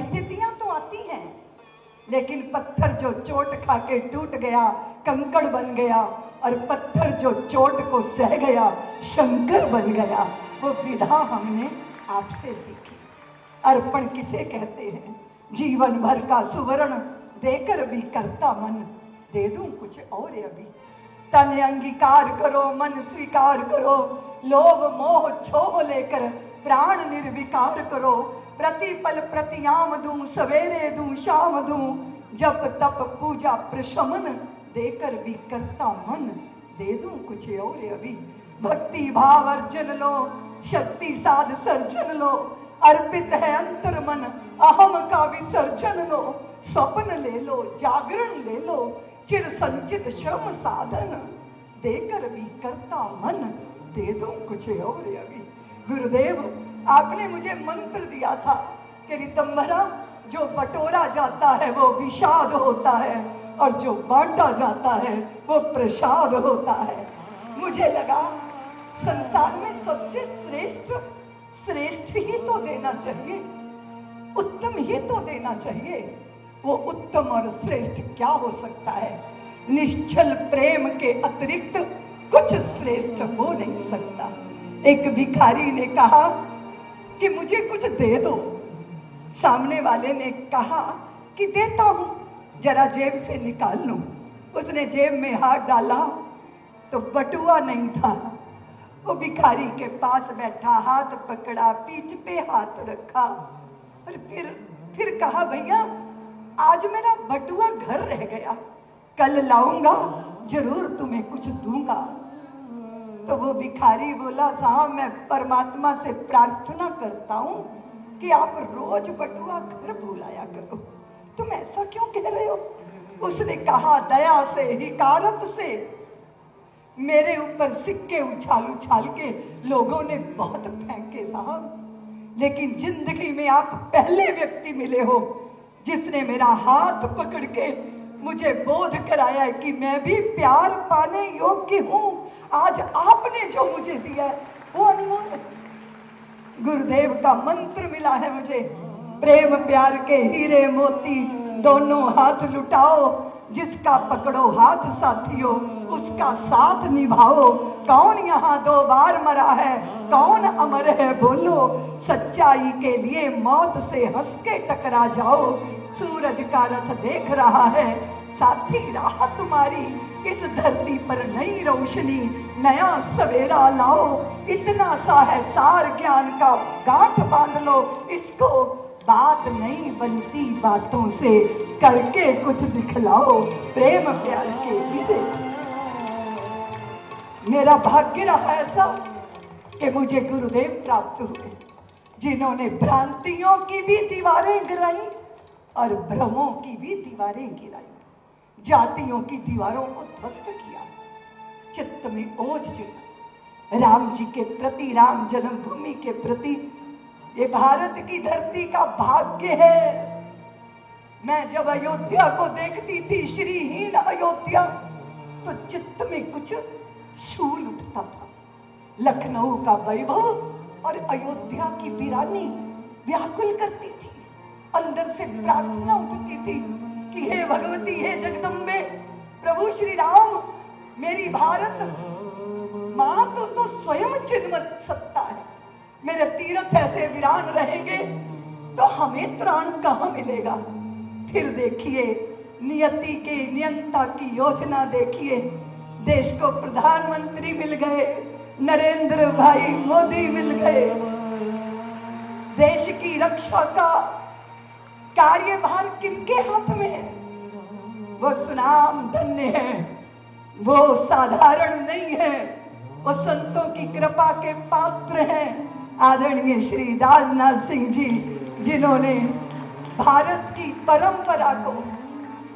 परिस्थितियां तो आती हैं, लेकिन पत्थर जो चोट खा के टूट गया कंकड़ बन गया, और पत्थर जो चोट को सह गया शंकर बन गया। वो विधा हमने आपसे सीखी। अर्पण किसे कहते हैं? जीवन भर का सुवर्ण देकर भी करता मन, दे दूं कुछ और अभी। तन अंगीकार करो, मन स्वीकार करो, लोभ मोह छोह लेकर प्राण निर्विकार करो। प्रतिपल प्रतियाम दूं, सवेरे दूं शाम दूं, जप तप पूजा प्रशमन, देकर भी करता मन, दे दूं कुछ और अभी। भक्ति भाव अर्जन लो, शक्ति साध सर्जन लो, अर्पित है अंतर मन, अहम का विसर्जन लो। स्वप्न ले लो, जागरण ले लो, चिर संचित श्रम साधन, देकर भी करता मन, दे दूं कुछ और अभी। गुरुदेव, आपने मुझे मंत्र दिया था कि रितंभरा, जो बटोरा जाता है वो विषाद होता है, और जो बांटा जाता है वो प्रसाद होता है। मुझे लगा संसार में सबसे श्रेष्ठ ही तो देना चाहिए, उत्तम ही तो देना चाहिए। वो उत्तम और श्रेष्ठ क्या हो सकता है? निश्चल प्रेम के अतिरिक्त कुछ श्रेष्ठ हो नहीं सकता। एक भिखारी ने कहा कि मुझे कुछ दे दो। सामने वाले ने कहा कि देता हूं, जरा जेब से निकाल लो। उसने जेब में हाथ डाला तो बटुआ नहीं था। वो भिखारी के पास बैठा, हाथ पकड़ा, पीठ पे हाथ रखा, और फिर कहा, भैया आज मेरा बटुआ घर रह गया, कल लाऊंगा, जरूर तुम्हें कुछ दूंगा। तो वो भिखारी बोला, साहब मैं परमात्मा से प्रार्थना करता हूं कि आप रोज बटुआ घर भुलाया करो, तुम ऐसा क्यों कह रहे हो? उसने कहा, दया से, हिकारत से मेरे ऊपर सिक्के उछाल उछाल के लोगों ने बहुत फेंके साहब, लेकिन जिंदगी में आप पहले व्यक्ति मिले हो जिसने मेरा हाथ पकड़ के मुझे बोध कराया कि मैं भी प्यार पाने योग्य हूं। आज आपने जो मुझे दिया है वो अनमोल है। गुरुदेव का मंत्र मिला है मुझे, प्रेम प्यार के हीरे मोती दोनों हाथ लुटाओ, जिसका पकड़ो हाथ साथियों उसका साथ निभाओ। कौन यहाँ 2 बार मरा है, कौन अमर है बोलो, सच्चाई के लिए मौत से हंस के टकरा जाओ। सूरज का रथ देख रहा है साथी, राह तुम्हारी, इस धरती पर नई रोशनी, नया सवेरा लाओ। इतना सा है सार ज्ञान का, गांठ बांध लो इसको, बात नहीं बनती बातों से, करके कुछ दिखलाओ। प्रेम प्यार के हीरे। मेरा भाग्य रहा ऐसा कि मुझे गुरुदेव प्राप्त हुए, जिन्होंने भ्रांतियों की भी दीवारें गिराई और भ्रमों की भी दीवारें गिराई, जातियों की दीवारों को ध्वस्त किया, चित्त में ओज जगा। राम जी के प्रति, राम जन्मभूमि के प्रति, ये भारत की धरती का भाग्य है। मैं जब अयोध्या को देखती थी, श्रीहीन अयोध्या, तो चित्त में कुछ शूल उठता था। लखनऊ का वैभव और अयोध्या की वीरानी व्याकुल करती थी। अंदर से प्रार्थना उठती थी कि हे भगवती, हे जगदम्बे, प्रभु श्री राम, मेरी भारत मां तो स्वयं चिन्मत सत्ता है। मेरे तीर्थ ऐसे वीरान रहेंगे तो हमें त्राण कहां मिलेगा? फिर देखिए नियति के नियंता की योजना देखिए, देश को प्रधानमंत्री मिल गए, नरेंद्र भाई मोदी मिल गए। देश की रक्षा का कार्यभार किनके हाथ में है? वो सुनाम धन्य है, वो साधारण नहीं है, वो संतों की कृपा के पात्र हैं। आदरणीय श्री राजनाथ सिंह जी, जिन्होंने भारत की परंपरा को,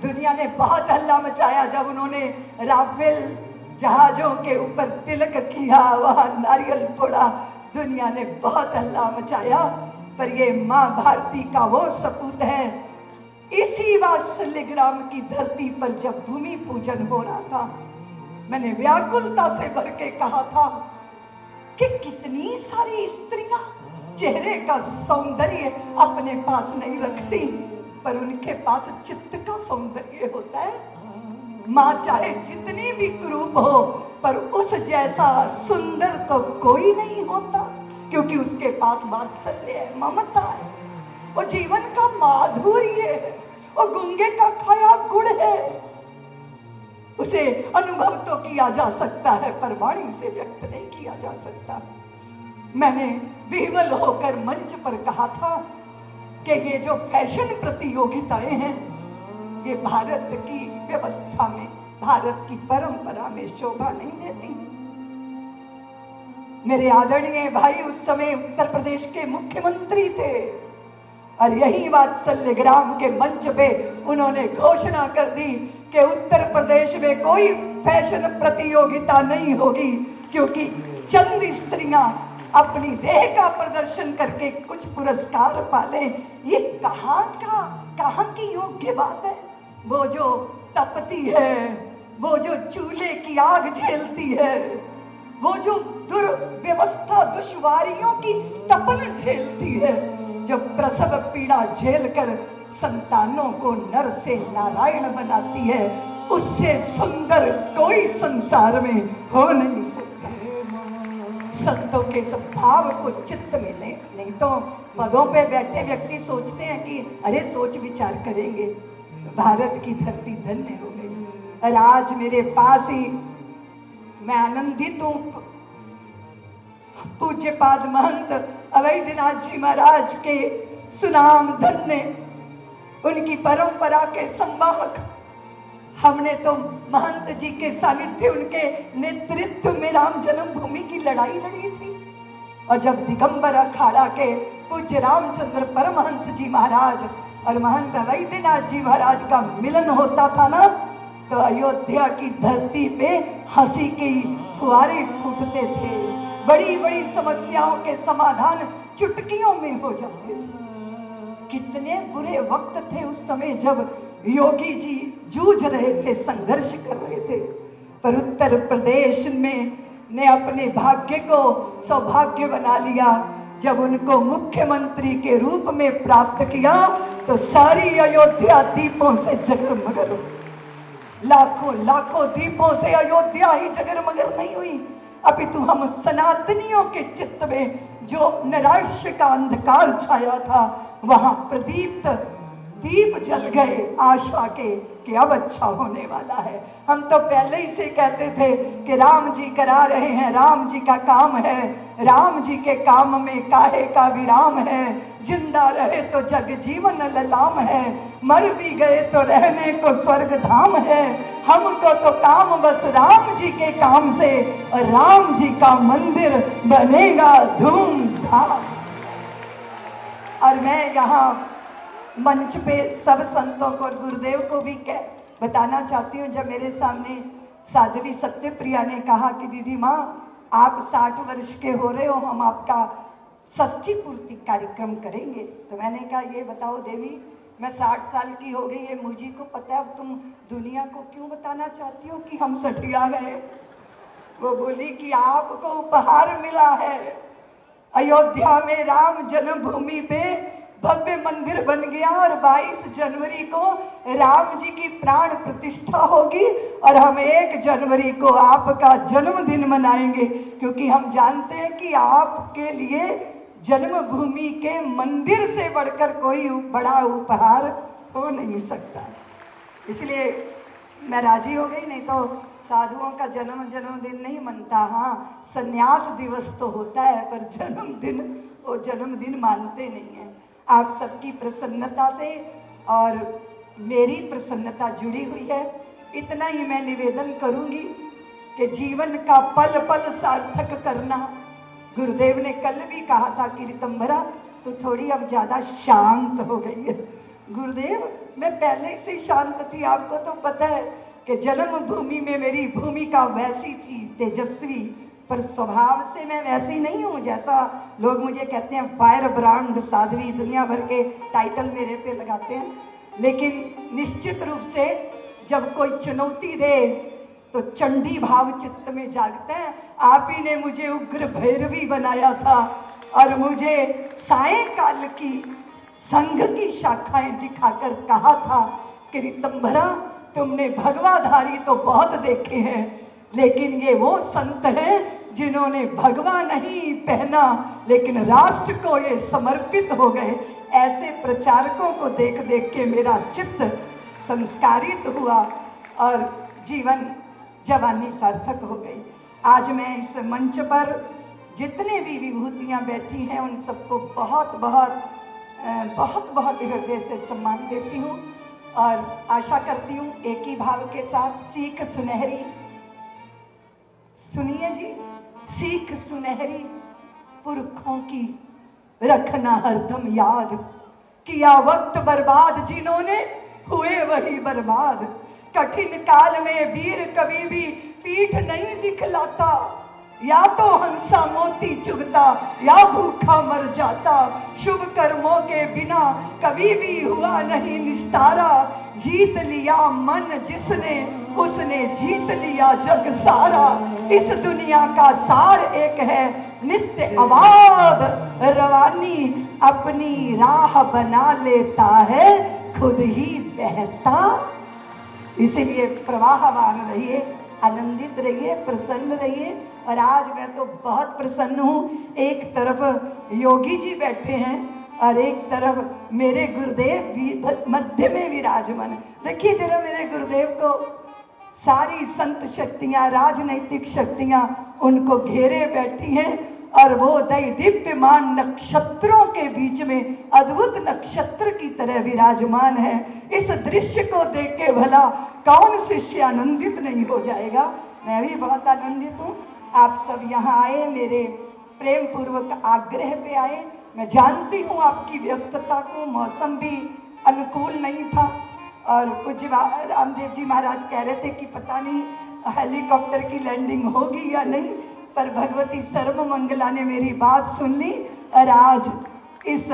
दुनिया ने बहुत हल्ला मचाया जब उन्होंने राफेल जहाजों के ऊपर तिलक किया, वहां नारियल फोड़ा, दुनिया ने बहुत हल्ला मचाया, पर ये मां भारती का वो सपूत है। इसी वात्सल्य ग्राम की धरती पर जब भूमि पूजन हो रहा था, मैंने व्याकुलता से भर के कहा था कि कितनी सारी स्त्रियां चेहरे का सौंदर्य अपने पास नहीं रखती, पर उनके पास चित्त का सौंदर्य होता है। माँ चाहे जितनी भी कुरूप हो, पर उस जैसा सुंदर तो कोई नहीं होता, क्योंकि उसके पास वात्सल्य है, ममता है, वो जीवन का माधुर्य है, वो गूंगे का खाया गुड़ है। उसे अनुभव तो किया जा सकता है, पर वाणी से व्यक्त नहीं किया जा सकता। मैंने विह्वल होकर मंच पर कहा था कि ये जो फैशन प्रतियोगिताएं हैं, ये भारत की व्यवस्था में, भारत की परंपरा में शोभा नहीं देती। मेरे आदरणीय भाई उस समय उत्तर प्रदेश के मुख्यमंत्री थे, और यही वात्सल्य ग्राम के मंच पे उन्होंने घोषणा कर दी कि उत्तर प्रदेश में कोई फैशन प्रतियोगिता नहीं होगी, क्योंकि चंद स्त्रियां अपनी देह का प्रदर्शन करके कुछ पुरस्कार पाले। ये कहां की योग्य बात है? वो जो तपती है, वो जो चूल्हे की आग झेलती है, वो जो दुर्व्यवस्था दुश्वारियों की तपन झेलती है, जो प्रसव पीड़ा झेलकर संतानों को नर से नारायण बनाती है, उससे सुंदर कोई संसार में हो नहीं सकता। संतों के स्वभाव को चित्त में ले, नहीं तो पदों पे बैठे व्यक्ति सोचते हैं कि अरे सोच विचार करेंगे। भारत की धरती धन्य हो गई, और आज मेरे पास ही मैं आनंदित हूँ, पूज्यपाद महंत अवैधनाथ जी महाराज के सुनाम धन्य, उनकी परंपरा के संवाहक। हमने तो महंत जी के सानिध्य, उनके नेतृत्व में राम जन्मभूमि की लड़ाई लड़ी थी, और जब दिगंबर अखाड़ा के पूज्य रामचंद्र परमहंस जी महाराज और महंत अवैधनाथ जी महाराज का मिलन होता था ना, तो अयोध्या की धरती पे हंसी के फुहारे फूटते थे। बड़ी बड़ी समस्याओं के समाधान चुटकियों में हो जाते थे। कितने बुरे वक्त थे उस समय जब योगी जी जूझ रहे थे, संघर्ष कर रहे थे, पर उत्तर प्रदेश में ने अपने भाग्य को सौभाग्य बना लिया। जब उनको मुख्यमंत्री के रूप में प्राप्त किया तो सारी अयोध्या दीपों से जगमगर हो, लाखों लाखों दीपों से अयोध्या ही जगमगर नहीं हुई, अपितु हम सनातनियों के चित्त में जो नैराश्य का अंधकार छाया था, वहां प्रदीप्त दीप जल गए आशा के कि अब अच्छा होने वाला है। हम तो पहले ही से कहते थे कि राम जी करा रहे हैं, राम जी का काम है, राम जी के काम में काहे का विराम है, जिंदा रहे तो जग जीवन ललाम है, मर भी गए तो रहने को स्वर्ग धाम है। हमको तो काम बस राम जी के काम से, और राम जी का मंदिर बनेगा धूमधाम। और मैं यहाँ मंच पे सब संतों को और गुरुदेव को भी बताना चाहती हूँ। जब मेरे सामने साध्वी सत्यप्रिया ने कहा कि दीदी माँ आप 60 वर्ष के हो रहे हो, हम आपका षष्ठी पूर्ति कार्यक्रम करेंगे, तो मैंने कहा ये बताओ देवी, मैं 60 साल की हो गई है, मुझे को पता है, अब तुम दुनिया को क्यों बताना चाहती हो कि हम सठिया गए? वो बोली कि आपको उपहार मिला है, अयोध्या में राम जन्मभूमि पे भव्य मंदिर बन गया, और 22 जनवरी को राम जी की प्राण प्रतिष्ठा होगी, और हम 1 जनवरी को आपका जन्मदिन मनाएंगे, क्योंकि हम जानते हैं कि आपके लिए जन्मभूमि के मंदिर से बढ़कर कोई बड़ा उपहार हो नहीं सकता। इसलिए मैं राजी हो गई, नहीं तो साधुओं का जन्मदिन नहीं मनता। हाँ, संन्यास दिवस तो होता है, पर जन्मदिन वो जन्मदिन मानते नहीं है। आप सबकी प्रसन्नता से और मेरी प्रसन्नता जुड़ी हुई है। इतना ही मैं निवेदन करूंगी कि जीवन का पल पल सार्थक करना। गुरुदेव ने कल भी कहा था कि ऋतंभरा तो थोड़ी अब ज्यादा शांत हो गई है। गुरुदेव मैं पहले से शांत थी, आपको तो पता है कि जन्मभूमि में मेरी भूमिका वैसी थी तेजस्वी, पर स्वभाव से मैं वैसी नहीं हूँ जैसा लोग मुझे कहते हैं फायर ब्रांड साध्वी, दुनिया भर के टाइटल मेरे पे लगाते हैं। लेकिन निश्चित रूप से जब कोई चुनौती दे तो चंडी भाव चित्त में जागते हैं। आप ही ने मुझे उग्र भैरवी बनाया था, और मुझे सायंकाल की संघ की शाखाएं दिखाकर कहा था कि ऋतंभरा, तुमने भगवाधारी तो बहुत देखे हैं, लेकिन ये वो संत हैं जिन्होंने भगवा नहीं पहना लेकिन राष्ट्र को ये समर्पित हो गए। ऐसे प्रचारकों को देख देख के मेरा चित्त संस्कारित हुआ और जीवन जवानी सार्थक हो गई। आज मैं इस मंच पर जितने भी विभूतियां बैठी हैं उन सबको बहुत बहुत बहुत बहुत हृदय से सम्मान देती हूँ और आशा करती हूँ एक ही भाव के साथ सीख सुनहरी, सुनिए जी, सीख सुनहरी पुरखों की रखना हरदम याद, किया वक्त बर्बाद जिन्होंने हुए वही बर्बाद। कठिन काल में वीर कभी भी पीठ नहीं दिखलाता, या तो हंसा मोती चुगता या भूखा मर जाता। शुभ कर्मों के बिना कभी भी हुआ नहीं निस्तारा, जीत लिया मन जिसने उसने जीत लिया जग सारा। इस दुनिया का सार एक है नित्य आबाद, रवानी अपनी राह बना लेता है खुद ही बहता। इसीलिए प्रवाहवान रहिए, आनंदित रहिए, प्रसन्न रहिए। और आज मैं तो बहुत प्रसन्न हूँ। एक तरफ योगी जी बैठे हैं और एक तरफ मेरे गुरुदेव मध्य में विराजमान। देखिए जरा मेरे गुरुदेव को, सारी संत शक्तियाँ, राजनैतिक शक्तियाँ उनको घेरे बैठी हैं और वो दैदीप्यमान नक्षत्रों के बीच में अद्भुत नक्षत्र की तरह विराजमान है। इस दृश्य को देख के भला कौन शिष्य आनंदित नहीं हो जाएगा। मैं भी बहुत आनंदित हूँ। आप सब यहाँ आए, मेरे प्रेम पूर्वक आग्रह पे आए। मैं जानती हूँ आपकी व्यस्तता को, मौसम भी अनुकूल नहीं था और पूज्य रामदेव जी महाराज कह रहे थे कि पता नहीं हेलीकॉप्टर की लैंडिंग होगी या नहीं, पर भगवती सर्वमंगला ने मेरी बात सुन ली और आज इस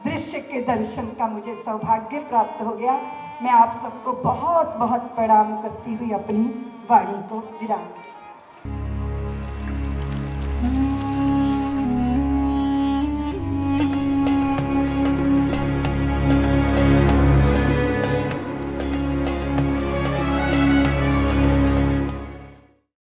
दृश्य के दर्शन का मुझे सौभाग्य प्राप्त हो गया। मैं आप सबको बहुत बहुत प्रणाम करती हुई अपनी वाणी को विराम